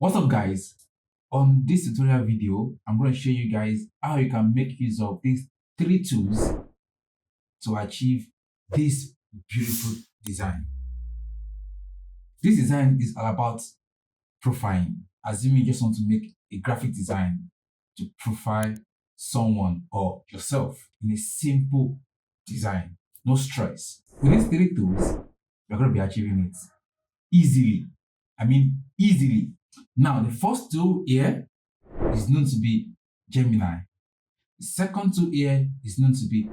What's up guys? On this tutorial video, I'm going to show you guys how you can make use of these three tools to achieve this beautiful design. This design is all about profiling. Assuming you just want to make a graphic design to profile someone or yourself in a simple design. No stress. With these three tools, you're going to be achieving it easily. I mean, easily. Now, the first tool here is known to be Gemini. The second tool here is known to be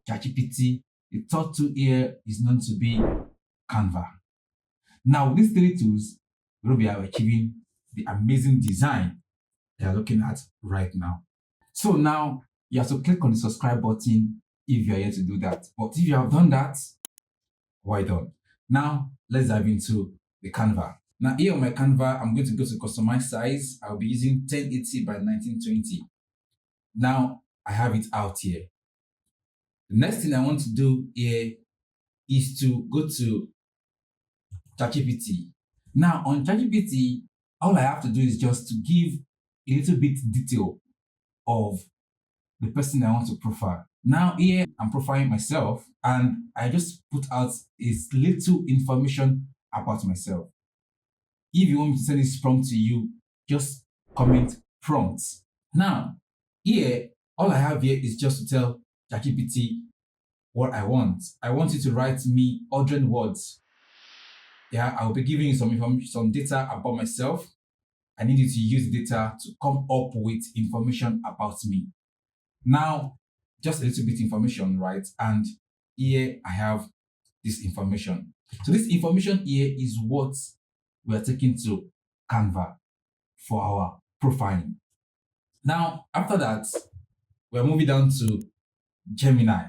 ChatGPT. The third tool here is known to be Canva. Now, with these three tools, we'll be achieving the amazing design you're looking at right now. So now, you have to click on the subscribe button if you're here to do that. But if you have done that, well done. Now, let's dive into the Canva. Now here on my Canva, I'm going to go to customize size. I'll be using 1080 by 1920. Now I have it out here. The next thing I want to do here is to go to ChatGPT. Now on ChatGPT, all I have to do is just to give a little bit detail of the person I want to profile. Now here I'm profiling myself and I just put out a little information about myself. If you want me to send this prompt to you, just comment prompts. Now, here, all I have here is just to tell ChatGPT what I want. I want you to write me 100 words. Yeah, I'll be giving you some information, some data about myself. I need you to use the data to come up with information about me. Now, just a little bit information, right? And here I have this information. So this information here is what we are taking to Canva for our profiling. Now, after that, we're moving down to Gemini.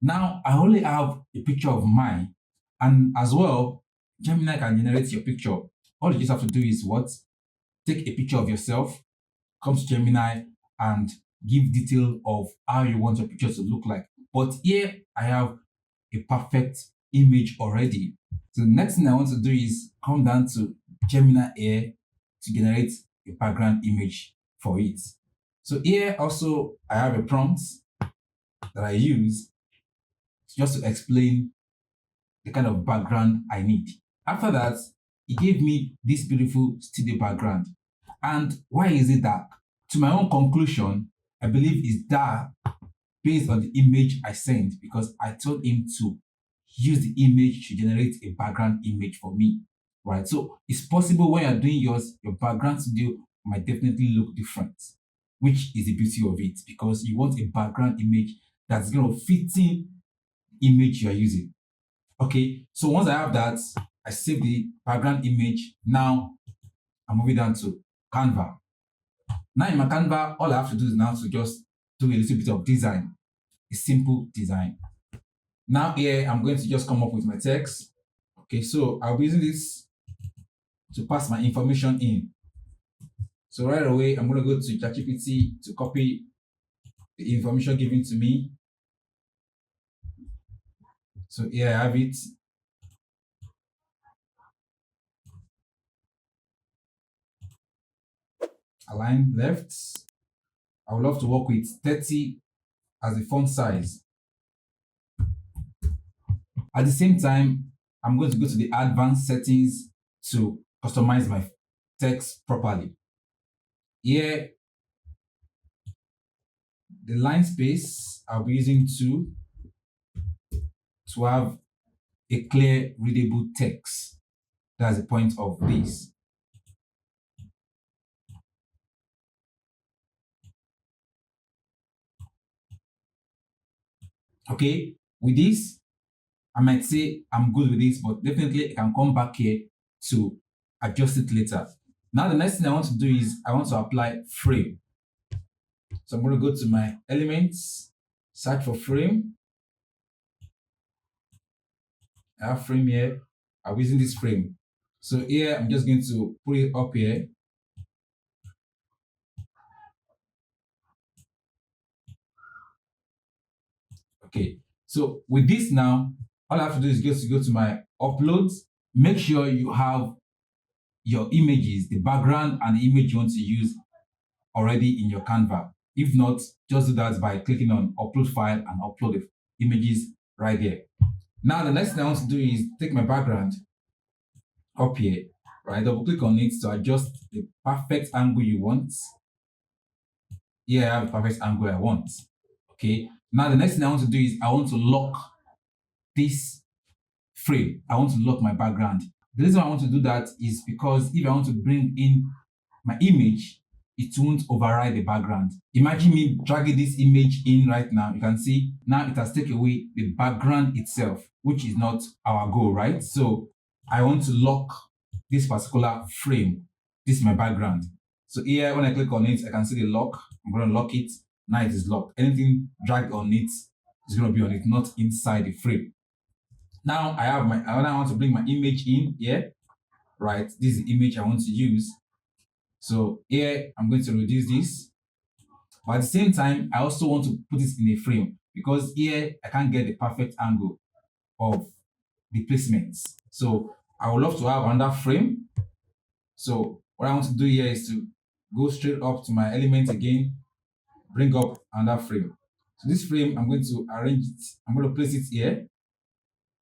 Now, I only have a picture of mine, and as well, Gemini can generate your picture. All you just have to do is what? Take a picture of yourself, come to Gemini, and give detail of how you want your picture to look like. But here, I have a perfect image already. So the next thing I want to do is come down to Gemini here to generate a background image for it. So here also I have a prompt that I use just to explain the kind of background I need. After that, it gave me this beautiful studio background. And why is it dark? To my own conclusion, I believe it's dark based on the image I sent because I told him to use the image to generate a background image for me, right? So it's possible when you're doing yours, your background studio might definitely look different, which is the beauty of it because you want a background image that's going to fit in image you're using. Okay, so once I have that, I save the background image. Now I'm moving down to Canva. Now in my Canva, all I have to do is now to just do a little bit of design, a simple design. Now here, I'm going to just come up with my text. Okay, so I'll be using this to pass my information in. So right away, I'm going to go to ChatGPT to copy the information given to me. So here I have it. Align left. I would love to work with 30 as the font size. At the same time, I'm going to go to the advanced settings to customize my text properly. Here, the line space, I'll be using 2 to have a clear, readable text. That's the point of this. Okay, with this, I might say I'm good with this, but definitely I can come back here to adjust it later. Now the next thing I want to do is I want to apply frame. So I'm going to go to my elements, search for frame. I have frame here. I'm using this frame. So here I'm just going to put it up here. Okay, so with this now, all I have to do is just go to my uploads. Make sure you have your images, the background and the image you want to use already in your Canva. If not, just do that by clicking on upload file and upload the images right there. Now, the next thing I want to do is take my background up here, right? Double click on it to adjust the perfect angle you want. Here I have the perfect angle I want. Okay. Now, the next thing I want to do is I want to lock this frame. I want to lock my background. The reason I want to do that is because if I want to bring in my image, it won't override the background. Imagine me dragging this image in right now. You can see now it has taken away the background itself, which is not our goal, right? So I want to lock this particular frame. This is my background. So here, when I click on it, I can see the lock. I'm going to lock it. Now it is locked. Anything dragged on it is going to be on it, not inside the frame. Now I want to bring my image in here, right? This is the image I want to use. So here I'm going to reduce this, but at the same time, I also want to put it in a frame because here I can't get the perfect angle of the placements. So I would love to have another frame. So what I want to do here is to go straight up to my element again, bring up another frame. So this frame, I'm going to arrange it. I'm going to place it here.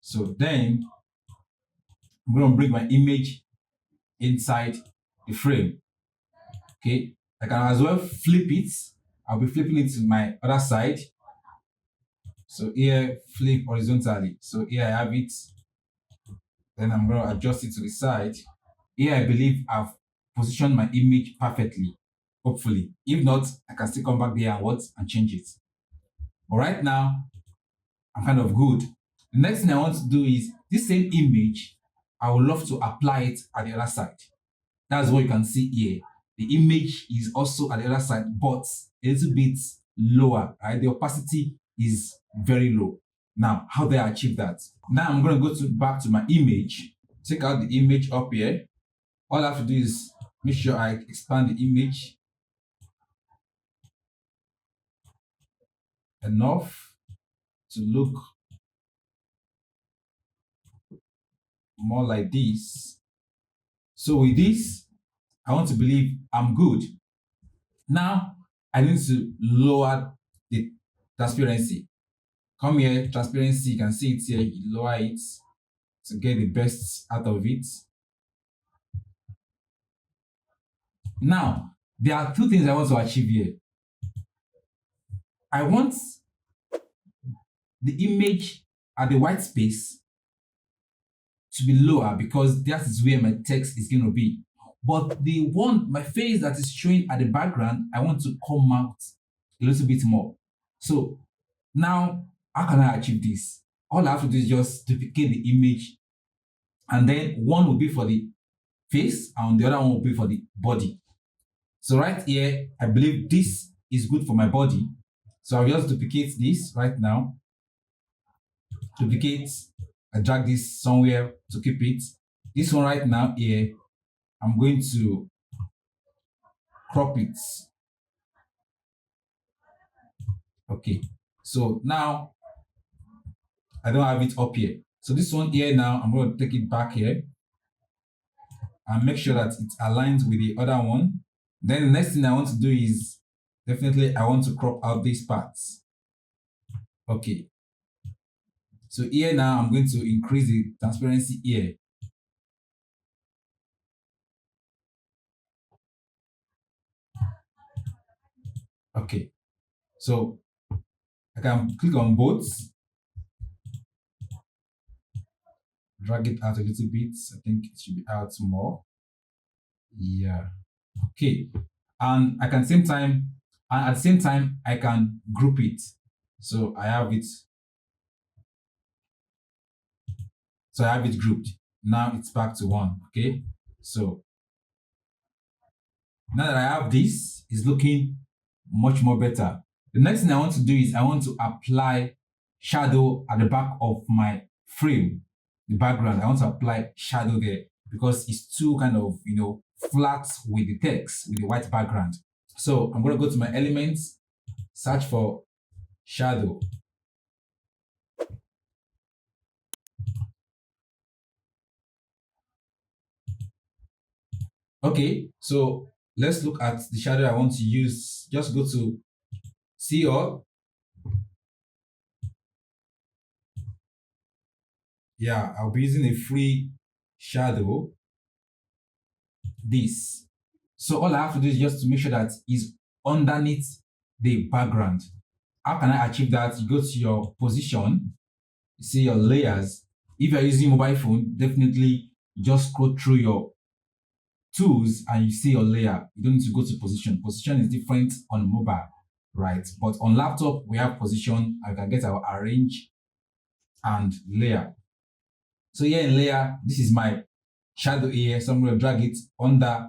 So then I'm going to bring my image inside the frame. Okay, I can as well flip it. I'll be flipping it to my other side. So here, flip horizontally. So here I have it. Then I'm going to adjust it to the side. Here I believe I've positioned my image perfectly, hopefully. If not, I can still come back there and change it. But right now, I'm kind of good. The next thing I want to do is this same image, I would love to apply it at the other side. That's what you can see here. The image is also at the other side, but a little bit lower, right? The opacity is very low. Now, how do I achieve that? Now I'm going to go back to my image, take out the image up here. All I have to do is make sure I expand the image enough to look more like this. So with this, I want to believe I'm good. Now, I need to lower the transparency. Come here, transparency, you can see it here, you lower it to get the best out of it. Now, there are two things I want to achieve here. I want the image at the white space to be lower because that is where my text is going to be. But my face that is showing at the background, I want to come out a little bit more. So now, how can I achieve this? All I have to do is just duplicate the image, and then one will be for the face and the other one will be for the body. So right here, I believe this is good for my body. So I'll just duplicate this right now. Duplicate, I drag this somewhere to keep it. This one right now here, I'm going to crop it. Okay, so now I don't have it up here. So this one here now, I'm going to take it back here and make sure that it aligns with the other one. Then the next thing I want to do is definitely I want to crop out these parts. Okay. So here now I'm going to increase the transparency here. Okay. So I can click on both, drag it out a little bit. I think it should be out more. Yeah. Okay. And at the same time, I can group it. So I have it. So I have it grouped. Now it's back to one. Okay. So now that I have this, it's looking much more better. The next thing I want to do is I want to apply shadow at the back of my frame, the background. I want to apply shadow there because it's too kind of, flat with the text, with the white background. So I'm going to go to my elements, search for shadow. Okay, so let's look at the shadow I want to use. Just go to see all. Yeah, I'll be using a free shadow, this. So all I have to do is just to make sure that is underneath the background. How can I achieve that? You go to your position, you see your layers. If you're using mobile phone, definitely just scroll through your tools and you see your layer. You don't need to go to position. Position is different on mobile, right? But on laptop, we have position. I can get our arrange and layer. So here in layer, this is my shadow here. So I'm going to drag it under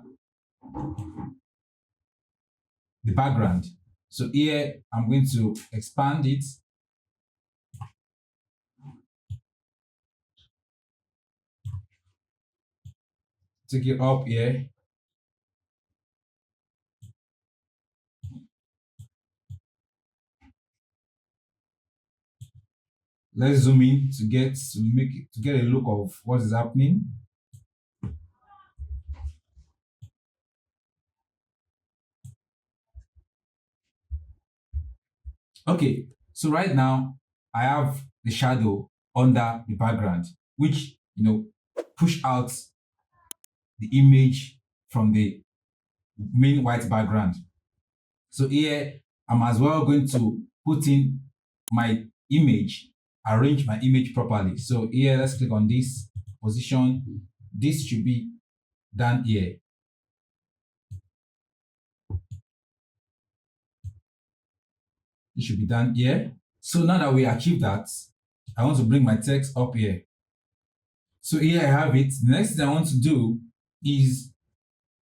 the background. So here, I'm going to expand it. Take it up here. Let's zoom in to get a look of what is happening. Okay, so right now I have the shadow under the background, which push out the image from the main white background. So here I'm as well going to put in my image, arrange my image properly. So here let's click on this position. This should be down here. It should be done here. So now that we achieve that, I want to bring my text up here. So here I have it. The next thing I want to do is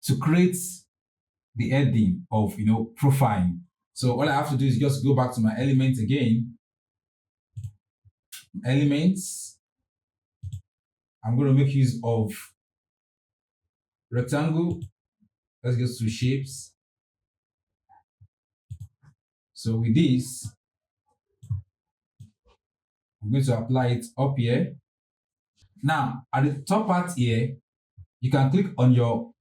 to create the heading of profile. So all I have to do is just go back to my elements again. Elements. I'm going to make use of rectangle. Let's go to shapes. So with this, I'm going to apply it up here. Now at the top part here, you can click on your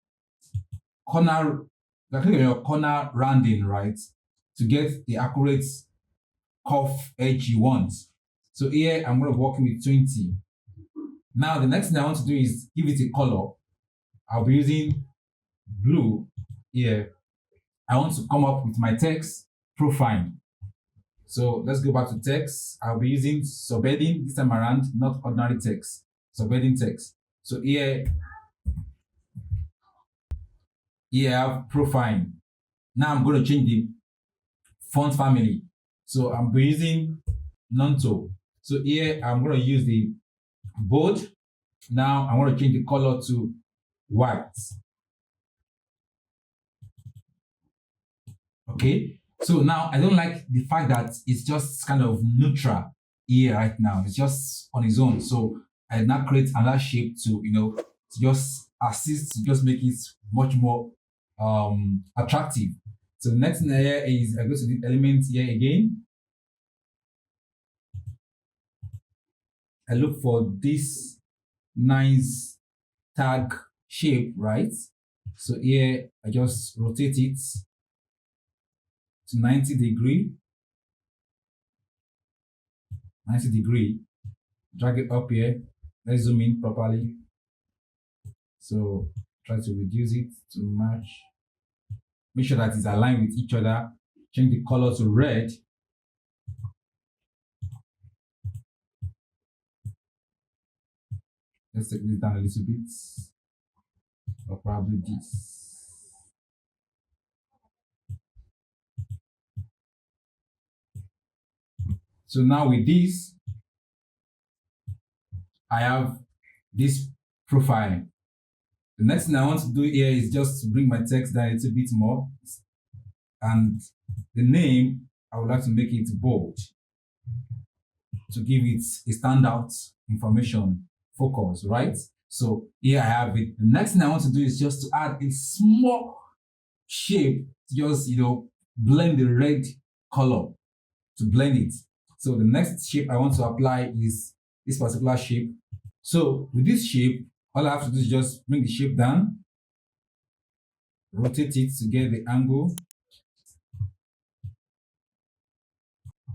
corner, rounding, right, to get the accurate curve edge you want. So here I'm going to work with 20. Now the next thing I want to do is give it a color. I'll be using blue here. I want to come up with my text profile. So let's go back to text. I'll be using subheading this time around, not ordinary text. Subheading text. So here I have profile. Now I'm going to change the font family. So I'm using Nonto. So here I'm going to use the bold. Now I'm going to change the color to white. Okay. So now I don't like the fact that it's just kind of neutral here right now. It's just on its own. So I now create another shape to to just assist to just make it much more attractive. So next thing here is I go to the element here again. I look for this nice tag shape, right? So here I just rotate it to 90 degree, drag it up here. Let's zoom in properly. So try to reduce it to match. Make sure that it's aligned with each other. Change the color to red. Let's take this down a little bit, or probably this. So now with this, I have this profile. The next thing I want to do here is just to bring my text down a little bit more. And the name, I would like to make it bold to give it a standout information focus, right? So here I have it. The next thing I want to do is just to add a small shape, just blend the red color to blend it. So the next shape I want to apply is this particular shape. So with this shape, all I have to do is just bring the shape down. rotate it to get the angle.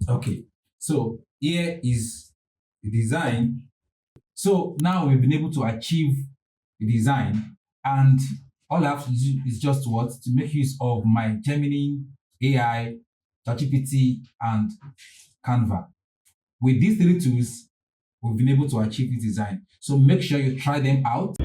Okay, so here is the design. So now we've been able to achieve the design, and all I have to do is just what? To make use of my Gemini, AI, ChatGPT, and Canva. With these three tools, we've been able to achieve this design. So make sure you try them out.